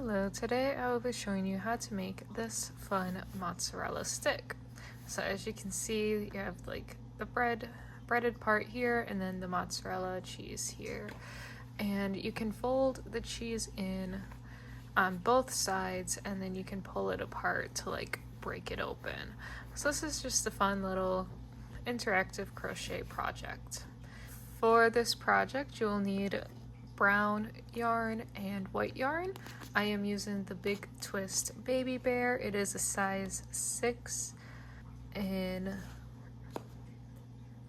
Hello, today I will be showing you how to make this fun mozzarella stick. So as you can see, you have like the breaded part here and then the mozzarella cheese here. And you can fold the cheese in on both sides and then you can pull it apart to like break it open. So this is just a fun little interactive crochet project. For this project, you'll need brown yarn and white yarn. I am using the Big Twist Baby Bear. It is a size 6 in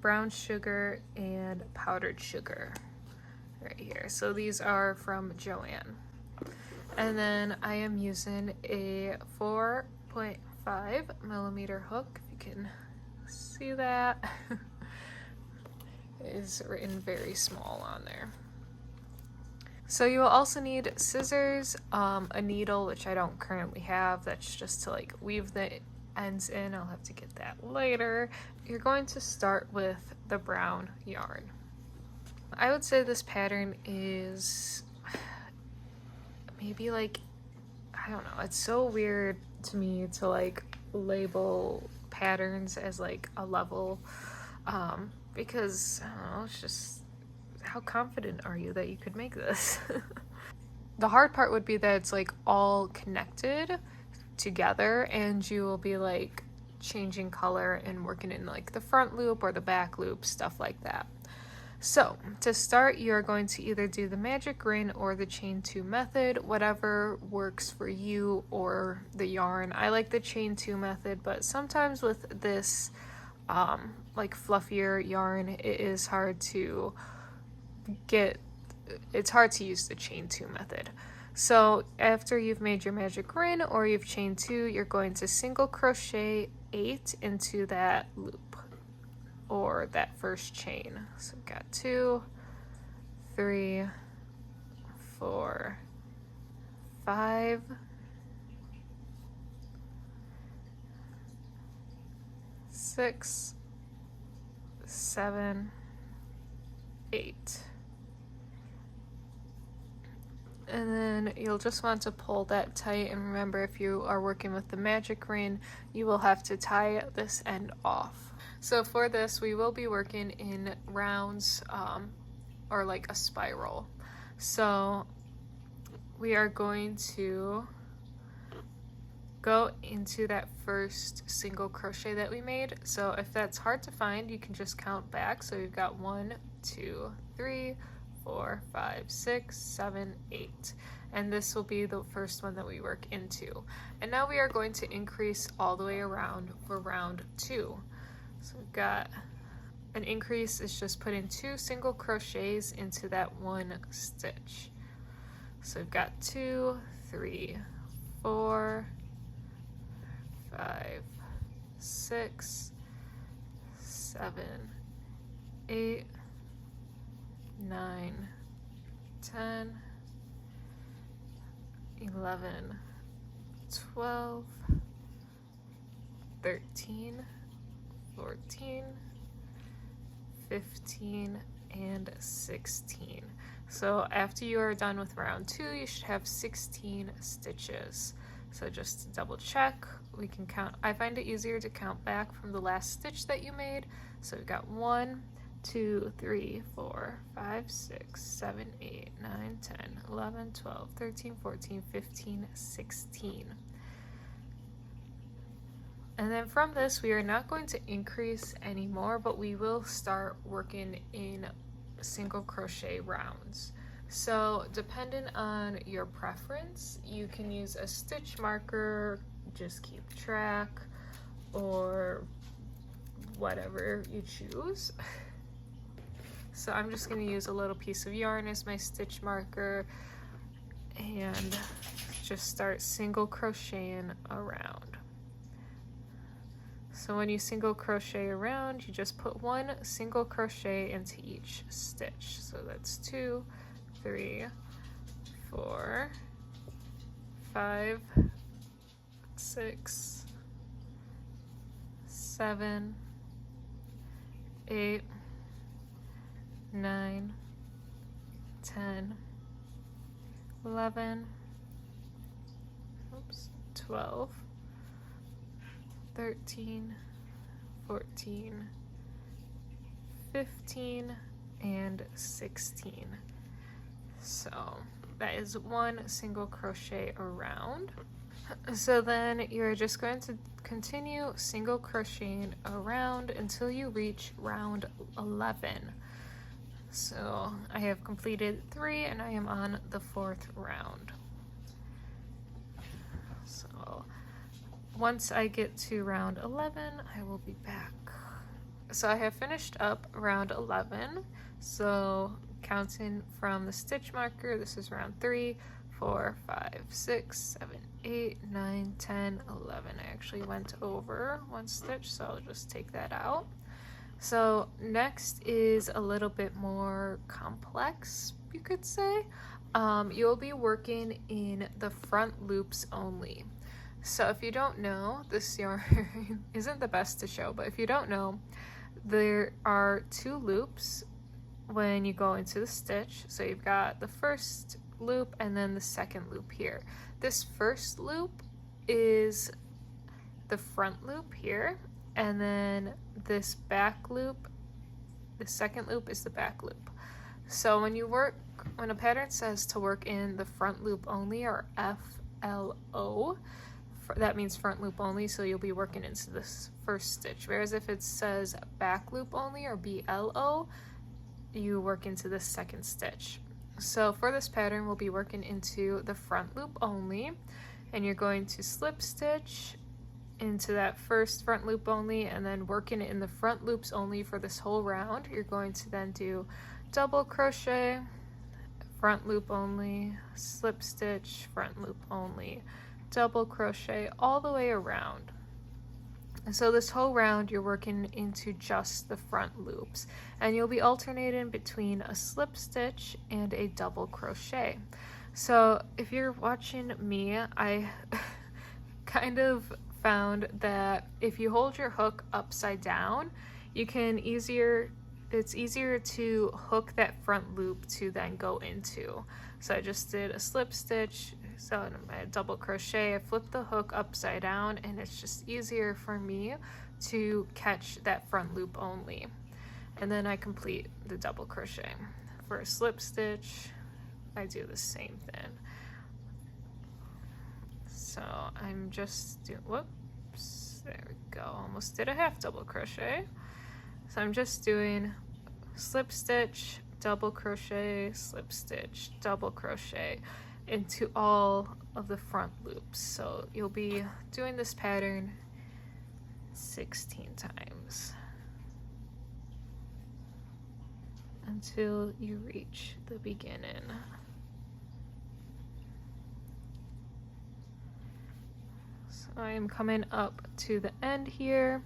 brown sugar and powdered sugar right here. So these are from Joann. And then I am using a 4.5 millimeter hook, if you can see that. It is written very small on there. So you will also need scissors, a needle, which I don't currently have. That's just to like weave the ends in. I'll have to get that later. You're going to start with the brown yarn. I would say this pattern is maybe like, I don't know, it's so weird to me to like label patterns as like a level, because I don't know, it's just, how confident are you that you could make this? The hard part would be that it's like all connected together and you will be like changing color and working in like the front loop or the back loop, stuff like that. So to start, you're going to either do the magic ring or the chain 2 method, whatever works for you or the yarn. I like the chain 2 method, but sometimes with this like fluffier yarn, it is hard to it's hard to use the chain 2 method. So after you've made your magic ring or you've chained 2, you're going to single crochet 8 into that loop or that first chain. So we've got 2, 3, 4, 5, 6, 7, 8. And then you'll just want to pull that tight, and remember, if you are working with the magic ring, you will have to tie this end off. So for this, we will be working in rounds, or like a spiral. So we are going to go into that first single crochet that we made. So if that's hard to find, you can just count back. So we've got 1, 2, 3, 4, 5, 6, 7, 8. And this will be the first one that we work into. And now we are going to increase all the way around for round 2. So we've got an increase is just putting 2 single crochets into that one stitch. So we've got 2, 3, 4, 5, 6, 7, 8, 9, 10, 11, 12, 13, 14, 15, and 16. So after you are done with round 2, you should have 16 stitches. So just to double check, we can count. I find it easier to count back from the last stitch that you made. So we've got 1, 2, 3, 4, 5, 6, 7, 8, 9, 10, 11, 12, 13, 14, 15, 16. And then from this, we are not going to increase anymore, but we will start working in single crochet rounds. So depending on your preference, you can use a stitch marker, just keep track, or whatever you choose. So I'm just going to use a little piece of yarn as my stitch marker and just start single crocheting around. So when you single crochet around, you just put 1 single crochet into each stitch. So that's 2, 3, 4, 5, 6, 7, 8, 9, 10, 11, 12, 13, 14, 15, and 16. So that is one single crochet around. So then you're just going to continue single crocheting around until you reach round 11. So I have completed 3 and I am on the 4th round. So once I get to round 11, I will be back. So I have finished up round 11. So counting from the stitch marker, this is round 3, 4, 5, 6, 7, 8, 9, 10, 11. I actually went over one stitch, so I'll just take that out. So next is a little bit more complex, you could say. You'll be working in the front loops only. So if you don't know, this yarn isn't the best to show, but if you don't know, there are 2 loops when you go into the stitch. So you've got the first loop and then the second loop here. This first loop is the front loop here, and then this back loop, the second loop is the back loop. So when a pattern says to work in the front loop only, or FLO, that means front loop only, so you'll be working into this first stitch. Whereas if it says back loop only, or BLO, you work into the second stitch. So for this pattern, we'll be working into the front loop only, and you're going to slip stitch into that first front loop only, and then working in the front loops only for this whole round. You're going to then do double crochet, front loop only, slip stitch, front loop only, double crochet, all the way around. And so this whole round you're working into just the front loops, and you'll be alternating between a slip stitch and a double crochet. So if you're watching me, I kind of found that if you hold your hook upside down, it's easier to hook that front loop to then go into. So I just did a slip stitch, so in my double crochet, I flipped the hook upside down, and it's just easier for me to catch that front loop only. And then I complete the double crochet. For a slip stitch, I do the same thing. So I'm just doing, whoops, there we go, almost did a half double crochet. So I'm just doing slip stitch, double crochet, slip stitch, double crochet into all of the front loops. So you'll be doing this pattern 16 times until you reach the beginning. So I am coming up to the end here,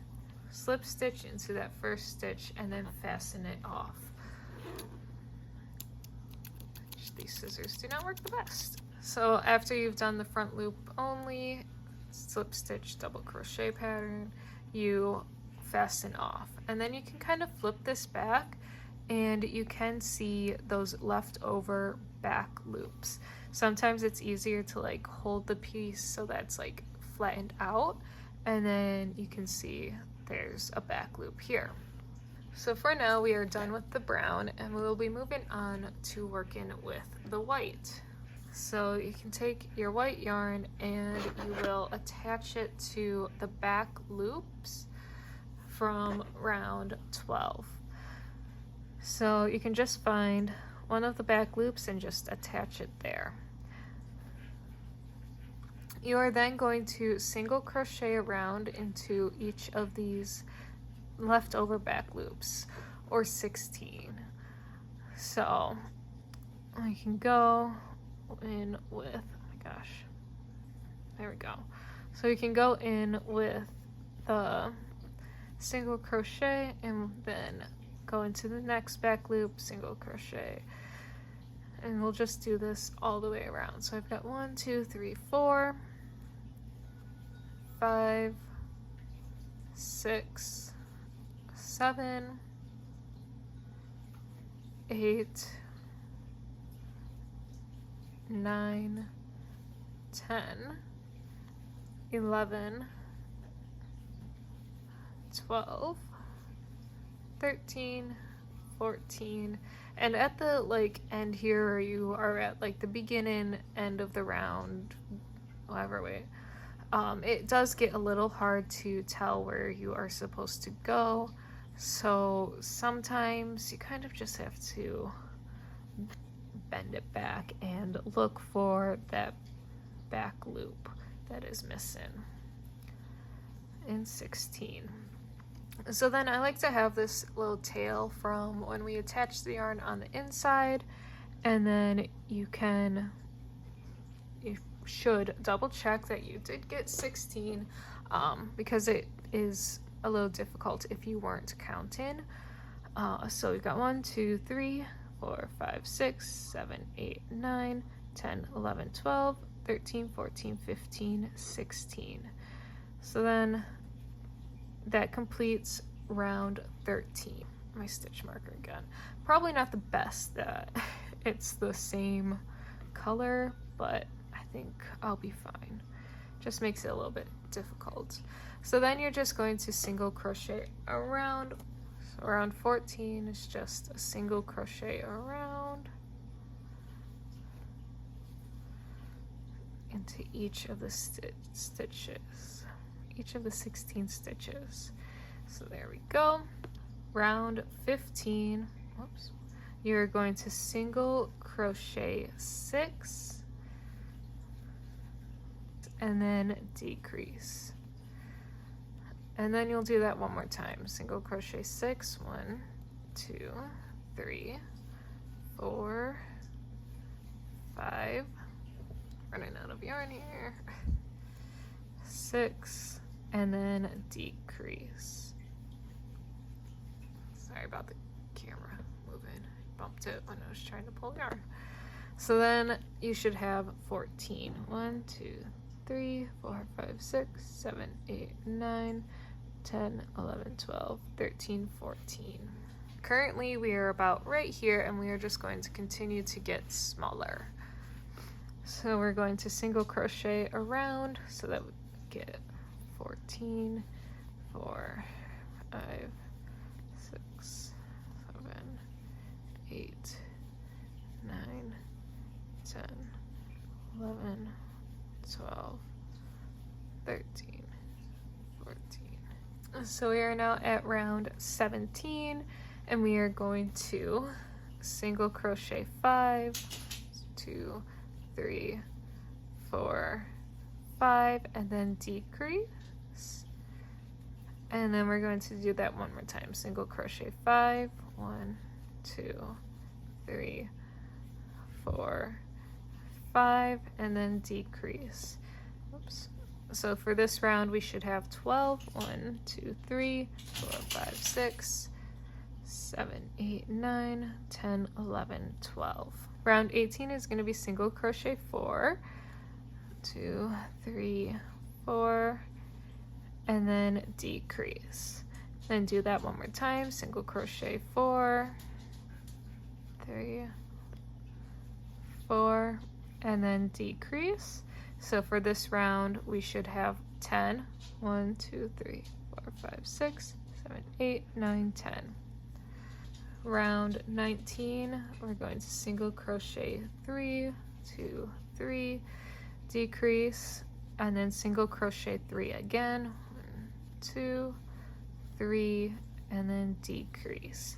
slip stitch into that first stitch, and then fasten it off. These scissors do not work the best. So after you've done the front loop only, slip stitch, double crochet pattern, you fasten off. And then you can kind of flip this back, and you can see those leftover back loops. Sometimes it's easier to like hold the piece so that's like flattened out, and then you can see there's a back loop here. So for now, we are done with the brown, and we will be moving on to working with the white. So you can take your white yarn and you will attach it to the back loops from round 12. So you can just find one of the back loops and just attach it there. You are then going to single crochet around into each of these leftover back loops, or 16. So I can go in with, oh my gosh, there we go. So you can go in with the single crochet and then go into the next back loop, single crochet, and we'll just do this all the way around. So I've got 1, 2, 3, 4, 5, 6, 7, 8, 9, 10, 11, 12, 13, 14, and at the like end here, where you are at like the beginning end of the round, however way, it does get a little hard to tell where you are supposed to go, so sometimes you kind of just have to bend it back and look for that back loop that is missing in 16. So then I like to have this little tail from when we attach the yarn on the inside, and then you should double check that you did get 16, because it is a little difficult if you weren't counting. So we've got 1, 2, 3, 4, 5, 6, 7, 8, 9, 10, 11, 12, 13, 14, 15, 16. So then that completes round 13. My stitch marker again. Probably not the best that it's the same color, but I think I'll be fine. Just makes it a little bit difficult. So then you're just going to single crochet around. So around 14 is just a single crochet around into each of the stitches, each of the 16 stitches. So there we go. Round 15, whoops, you're going to single crochet 6 and then decrease. And then you'll do that one more time. Single crochet 6, 1, 2, 3, 4, 5, running out of yarn here, 6, and then decrease. Sorry about the camera moving. Bumped it when I was trying to pull yarn. So then you should have 14. 1, 2, 3, 4, 5, 6, 7, 8, 9, 10, 11, 12, 13, 14. Currently we are about right here, and we are just going to continue to get smaller. So we're going to single crochet around so that we get 14, 4, 5, 6, 7, 8, 9, 10, 11, 12, 13, 14. So we are now at round 17, and we are going to single crochet 5, 2, 3, 4, 5, and then decrease. And then we're going to do that one more time. Single crochet 5, 1, 2, 3, 4, 5, and then decrease. Oops. So for this round we should have 12. 1, 2, 3, 4, 5, 6, 7, 8, 9, 10, 11, 12. Round 18 is going to be single crochet 4, 2, 3, 4, and then decrease. Then do that one more time. Single crochet 4, 3, 4, and then decrease. So for this round we should have 10. 1, 2, 3, 4, 5, 6, 7, 8, 9, 10. Round 19, we're going to single crochet 3, 2, 3, decrease, and then single crochet 3 again. 1, 2, 3, and then decrease.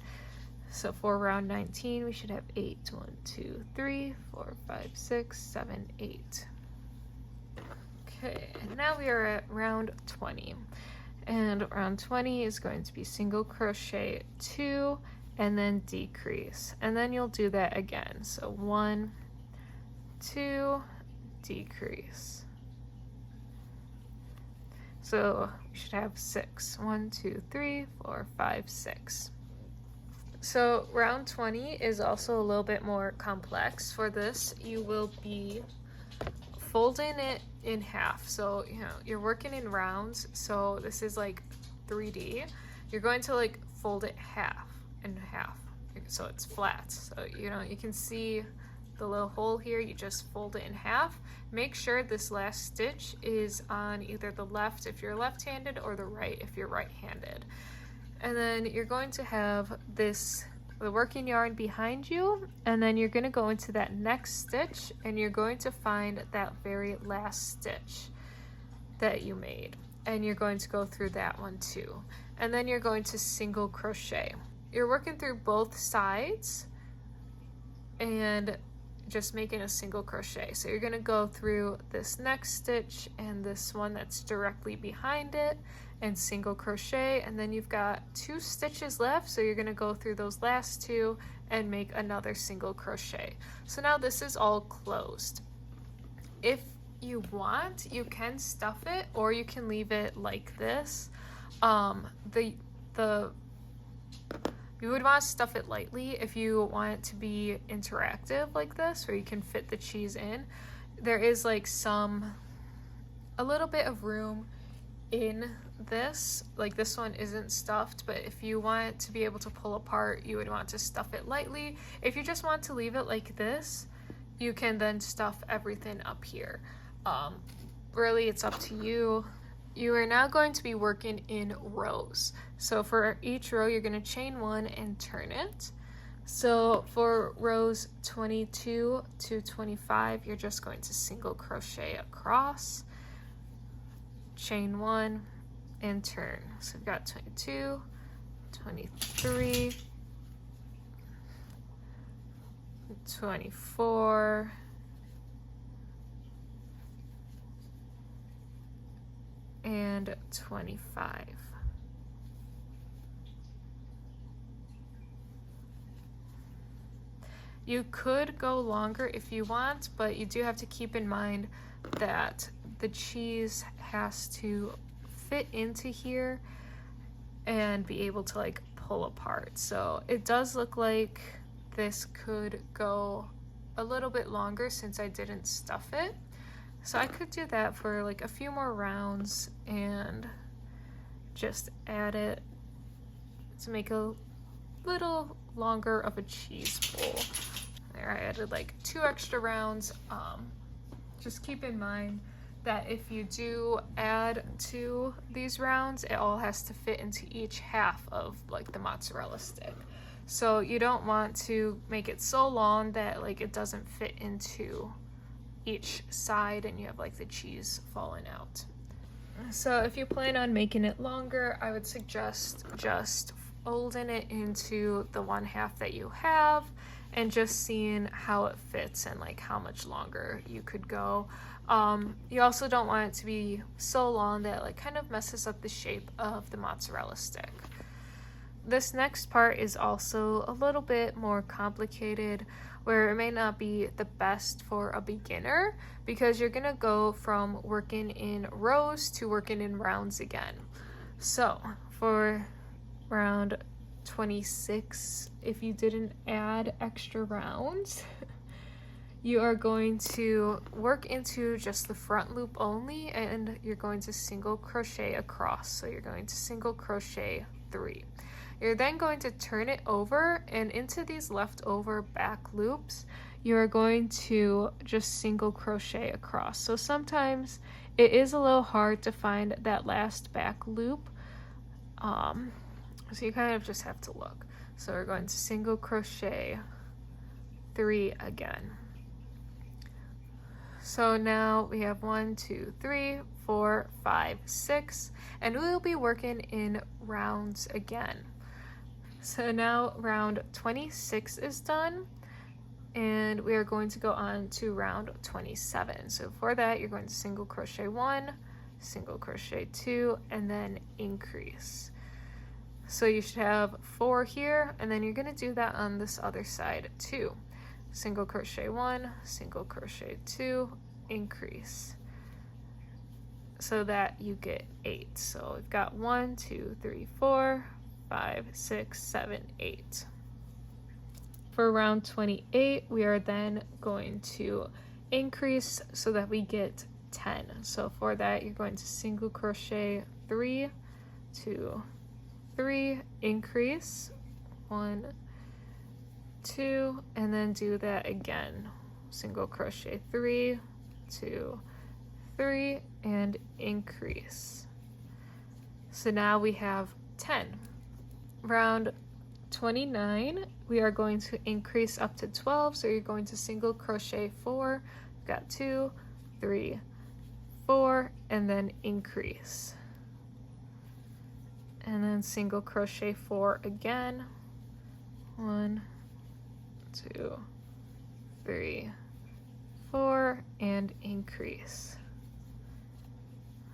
So for round 19 we should have 8. 1, 2, 3, 4, 5, 6, 7, 8. Okay, and now we are at round 20, and round 20 is going to be single crochet 2 and then decrease, and then you'll do that again. So 1, 2, decrease. So we should have 6. 1, 2, 3, 4, 5, 6. So round 20 is also a little bit more complex. For this you will be folding it in half. So you're working in rounds, so this is like 3D. You're going to like fold it half and half, so it's flat. So you can see the little hole here, you just fold it in half. Make sure this last stitch is on either the left if you're left-handed or the right if you're right-handed. And then you're going to have the working yarn behind you, and then you're going to go into that next stitch and you're going to find that very last stitch that you made, and you're going to go through that one too, and then you're going to single crochet. You're working through both sides and just making a single crochet. So you're going to go through this next stitch and this one that's directly behind it and single crochet, and then you've got 2 stitches left, so you're going to go through those last 2 and make another single crochet. So now this is all closed. If you want, you can stuff it or you can leave it like this. You would want to stuff it lightly if you want it to be interactive like this, where you can fit the cheese in. There is like a little bit of room in this, like this one isn't stuffed, but if you want it to be able to pull apart, you would want to stuff it lightly. If you just want to leave it like this, you can then stuff everything up here. Really, it's up to you. You are now going to be working in rows. So for each row, you're going to chain 1 and turn it. So for rows 22 to 25, you're just going to single crochet across, chain 1, and turn. So we've got 22, 23, 24, and 25. You could go longer if you want, but you do have to keep in mind that the cheese has to fit into here and be able to like pull apart. So it does look like this could go a little bit longer since I didn't stuff it. So I could do that for like a few more rounds and just add it to make a little longer of a cheese bowl. There, I added like 2 extra rounds. Just keep in mind that if you do add to these rounds, it all has to fit into each half of like the mozzarella stick. So you don't want to make it so long that like it doesn't fit into each side and you have like the cheese falling out. So if you plan on making it longer, I would suggest just folding it into the 1/2 that you have and just seeing how it fits and like how much longer you could go. You also don't want it to be so long that it like kind of messes up the shape of the mozzarella stick. This next part is also a little bit more complicated, where it may not be the best for a beginner because you're gonna go from working in rows to working in rounds again. So for round 26, if you didn't add extra rounds, you are going to work into just the front loop only, and you're going to single crochet across. So you're going to single crochet 3. You're then going to turn it over, and into these leftover back loops, you're going to just single crochet across. So sometimes it is a little hard to find that last back loop. So you kind of just have to look. So we're going to single crochet 3 again. So now we have 1, 2, 3, 4, 5, 6, and we'll be working in rounds again. So now round 26 is done, and we are going to go on to round 27. So for that, you're going to single crochet 1, single crochet 2, and then increase. So you should have 4 here, and then you're going to do that on this other side too. Single crochet 1, single crochet 2, increase, so that you get 8. So we've got 1, 2, 3, 4, 5, 6, 7, 8. For round 28, we are then going to increase so that we get 10. So for that, you're going to single crochet 3, 2, 3, increase, 1, 2, and then do that again. single crochet 3, 2, 3, and increase. So now we have 10. Round 29, we are going to increase up to 12, so you're going to single crochet 4, we've got 2, 3, 4, and then increase. And then single crochet 4 again. 1, 2, 3, 4, and increase.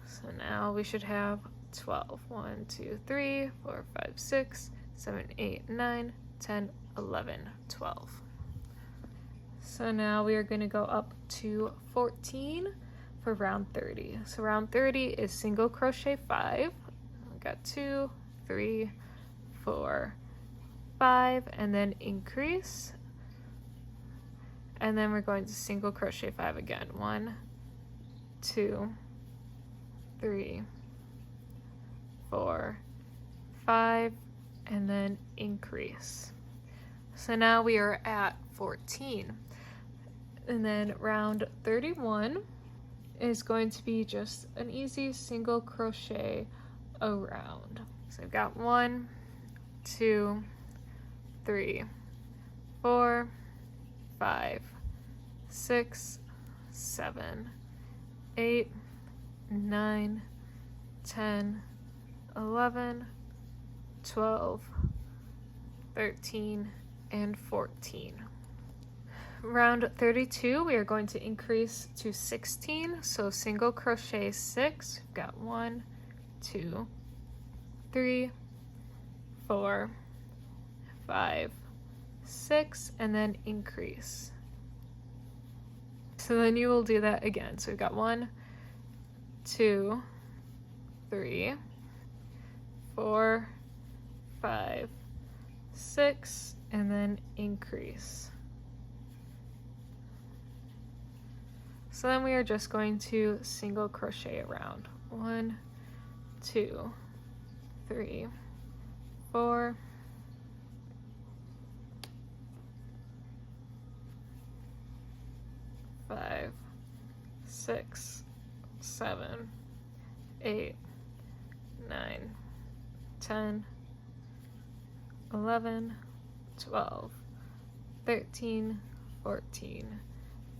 So now we should have 12. 1, 2, 3, 4, 5, 6, 7, 8, 9, 10, 11, 12. So now we are going to go up to 14 for round 30. So round 30 is single crochet 5. We got 2, 3, 4, 5, and then increase. And then we're going to single crochet 5 again. 1, 2, 3, 4, 5, and then increase. So now we are at 14. And then round 31 is going to be just an easy single crochet around. So I've got 1, 2, 3, 4, 5, 6, 7, 8, 9, 10, 11, 12, 13, and 14. Round 32, we are going to increase to 16, so single crochet 6, we've got 1, 2, 3, 4, 5, 6, and then increase. So then you will do that again. So we've got 1, 2, 3, 4, 5, 6, and then increase. So then we are just going to single crochet around. 1, 2, 3, 4, 5, 6, 7, 8, 9, 10, 11, 12, 13, 14,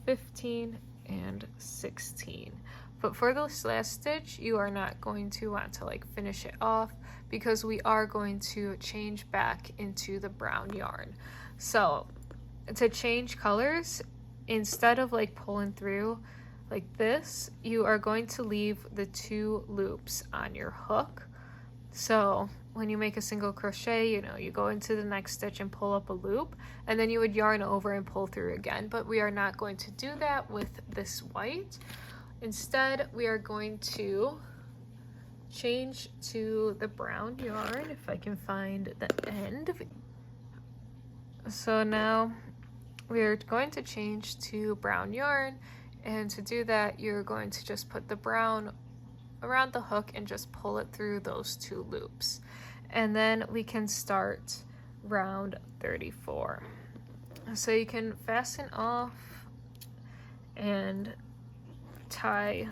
15, and 16. But for this last stitch, you are not going to want to like finish it off because we are going to change back into the brown yarn. So to change colors, instead of like pulling through like this, you are going to leave the 2 loops on your hook. So when you make a single crochet, you know, you go into the next stitch and pull up a loop, and then you would yarn over and pull through again. But we are not going to do that with this white. Instead, we are going to change to the brown yarn, if I can find the end. So now we're going to change to brown yarn, and to do that, you're going to just put the brown around the hook and just pull it through those 2 loops. And then we can start round 34. So you can fasten off and tie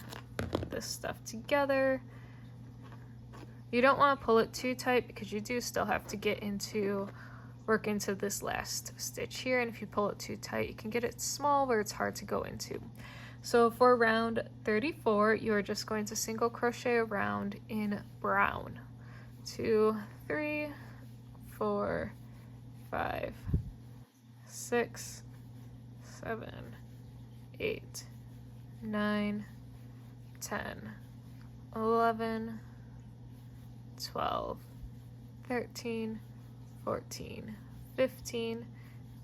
this stuff together. You don't want to pull it too tight because you do still have to work into this last stitch here, and if you pull it too tight, you can get it small where it's hard to go into. So for round 34, you are just going to single crochet around in brown. 2, 3, 4, 5, 6, 7, 8, 9, 10, 11, 12, 13, 14, 15,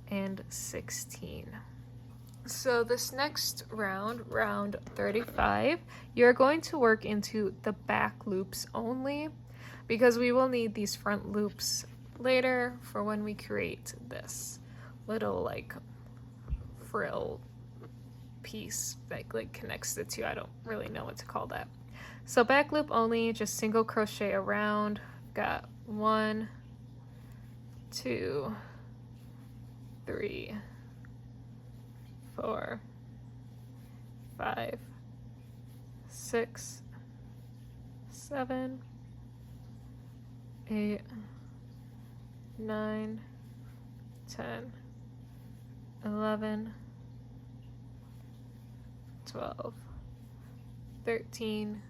and 16. So this next round, round 35, you're going to work into the back loops only because we will need these front loops later for when we create this little like frill piece that like connects the 2. I don't really know what to call that. So back loop only, just single crochet around. Got 1, 2, 3, 4, 5, 6, 7, 8, 9, 10, 11, 12, 13,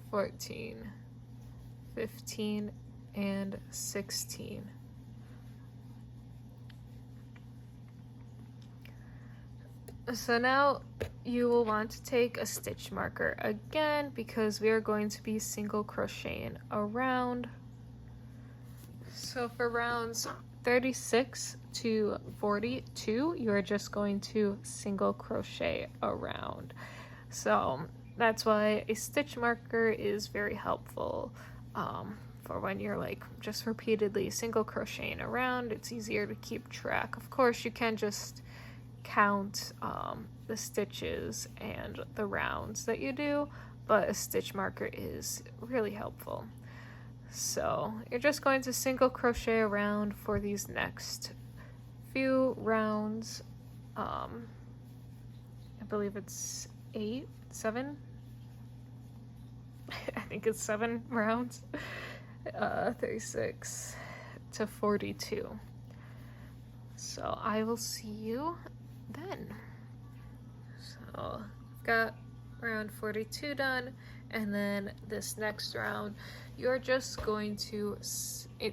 14, 15, and 16. So now you will want to take a stitch marker again because we are going to be single crocheting around. So for rounds 36 to 42, you are just going to single crochet around. So that's why a stitch marker is very helpful for when you're like just repeatedly single crocheting around. It's easier to keep track. Of course, you can just count the stitches and the rounds that you do, but a stitch marker is really helpful. So you're just going to single crochet around for these next few rounds. I believe it's 7 I think it's 7 rounds. 36 to 42. So I will see you then. So I've got round 42 done, and then this next round you're just going to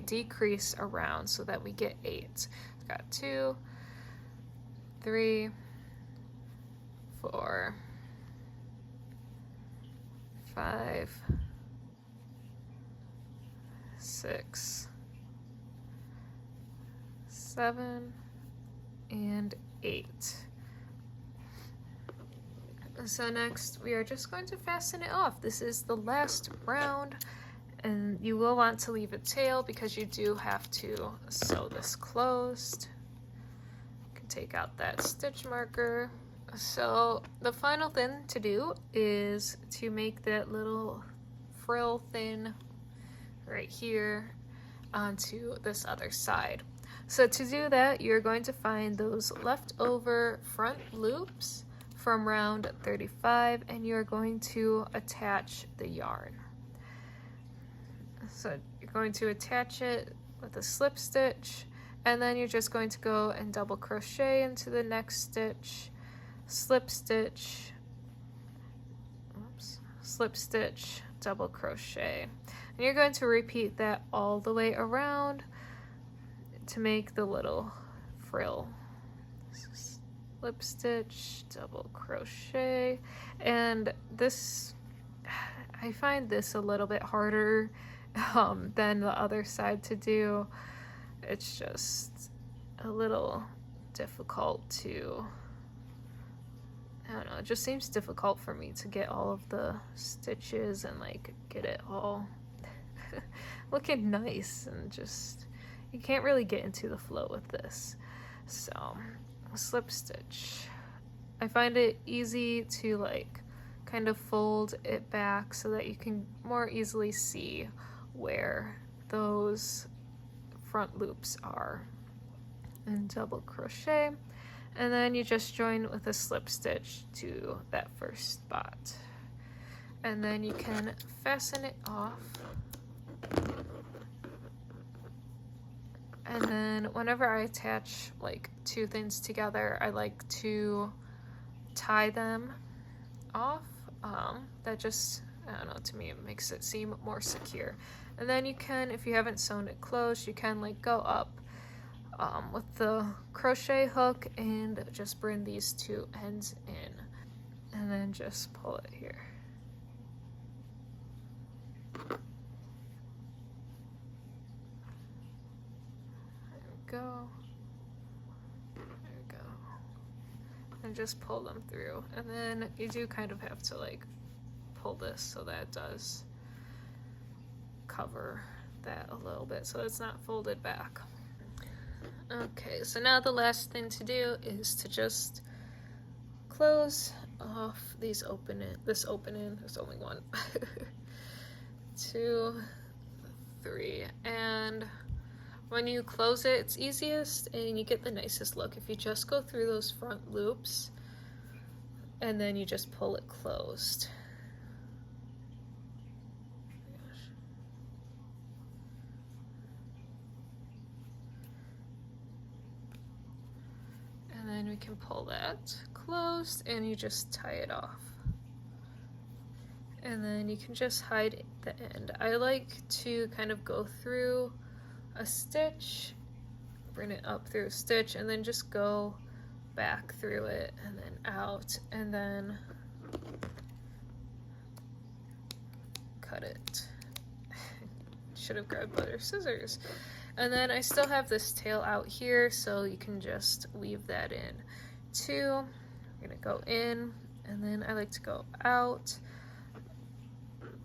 decrease around so that we get 8. I've got 2, 3, 4, 5, 6, 7, and 8. So next we are just going to fasten it off. This is the last round, and you will want to leave a tail because you do have to sew this closed. You can take out that stitch marker. So the final thing to do is to make that little frill thin right here onto this other side. So to do that, you're going to find those leftover front loops from round 35, and you're going to attach the yarn. So you're going to attach it with a slip stitch, and then you're just going to go and double crochet into the next stitch, slip stitch, slip stitch, double crochet. And you're going to repeat that all the way around to make the little frill. Slip stitch, double crochet, and this, I find this a little bit harder than the other side to do. It's just a little difficult to, I don't know, it just seems difficult for me to get all of the stitches and like get it all looking nice, and just, you can't really get into the flow with this. So slip stitch. I find it easy to like kind of fold it back so that you can more easily see where those front loops are, and double crochet, and then you just join with a slip stitch to that first spot, and then you can fasten it off. And then whenever I attach like two things together, I like to tie them off. That just, I don't know, to me it makes it seem more secure. And then you can, if you haven't sewn it closed, you can like go up with the crochet hook and just bring these two ends in, and then just pull it here. Go. There we go. And just pull them through. And then you do kind of have to like pull this so that it does cover that a little bit so it's not folded back. Okay, so now the last thing to do is to just close off this opening. There's only one. 2, 3, and When you close it, it's easiest and you get the nicest look if you just go through those front loops and then you just pull it closed. And then we can pull that closed and you just tie it off. And then you can just hide the end. I like to kind of go through a stitch, bring it up through a stitch, and then just go back through it and then out, and then cut it. Should have grabbed better scissors. And then I still have this tail out here, so you can just weave that in too. We're gonna go in, and then I like to go out,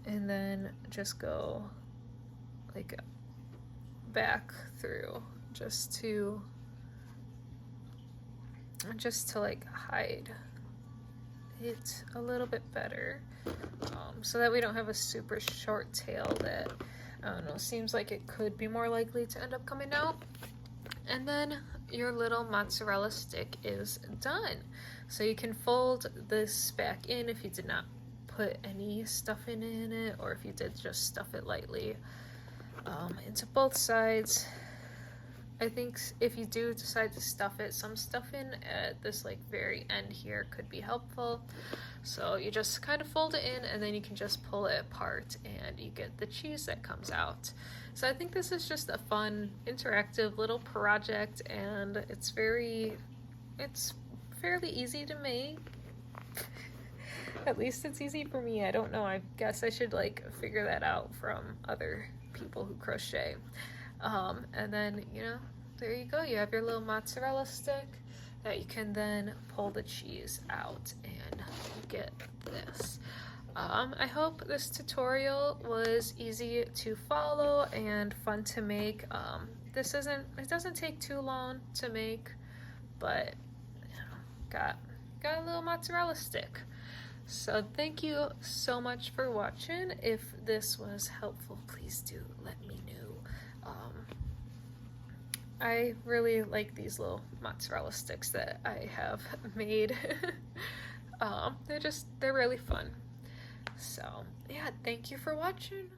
and then just go like back through just to like hide it a little bit better, so that we don't have a super short tail that, I don't know, seems like it could be more likely to end up coming out. And then your little mozzarella stick is done. So you can fold this back in if you did not put any stuffing in it, or if you did just stuff it lightly into both sides. I think if you do decide to stuff it, some stuffing at this like very end here could be helpful. So you just kind of fold it in and then you can just pull it apart and you get the cheese that comes out. So I think this is just a fun interactive little project, and it's fairly easy to make. At least it's easy for me. I don't know, I guess I should like figure that out from other people who crochet. And then, you know, there you go. You have your little mozzarella stick that you can then pull the cheese out and you get this. I hope this tutorial was easy to follow and fun to make. It doesn't take too long to make, but you know, got a little mozzarella stick. So thank you so much for watching. If this was helpful, please do let me know. I really like these little mozzarella sticks that I have made. They're really fun. So yeah, thank you for watching.